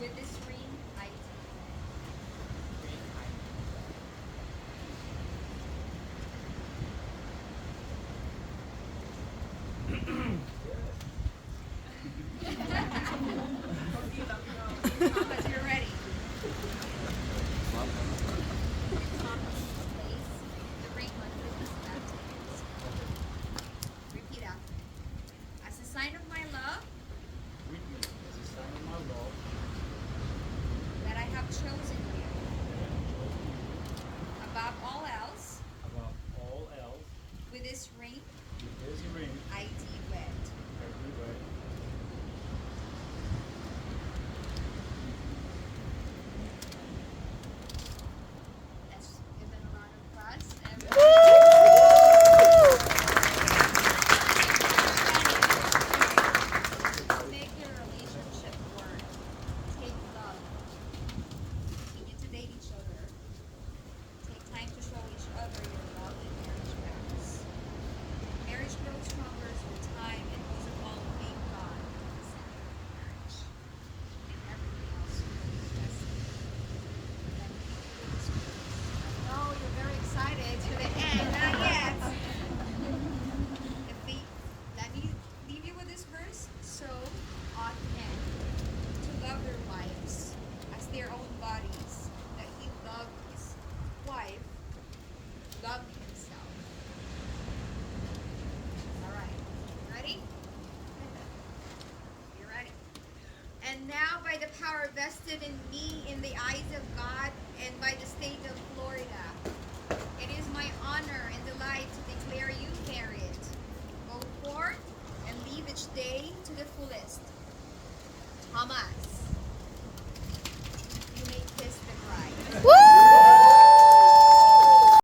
With this ring, I Thomas, you're ready. Thomas, place the ring on his left hand. Repeat after me. As a sign of my love Witness as a sign of my love that I have chosen you that I have chosen you above all else, above all else. with this ring With this ring, I thee wed. I do wed. Let's give them a round of applause. Make your relationship work. Take love. Continue to date each other. Take time to show each other your love and marriage vows. Marriage grows stronger through time, and most of all, thank God for the center of marriage. And everything else will be blessed. Let me leave you with this verse. I know you're very excited to the end, not yet. Let me leave you with this verse. So ought men to love their wives as their own bodies, that he loved his wife, loved himself. All right, ready? You ready? And now, by the power vested in me in the eyes of God and by the state of Florida, it is my honor and delight to declare you married. Go forth and live each day to the fullest. Thomas, you may kiss the bride. Woo!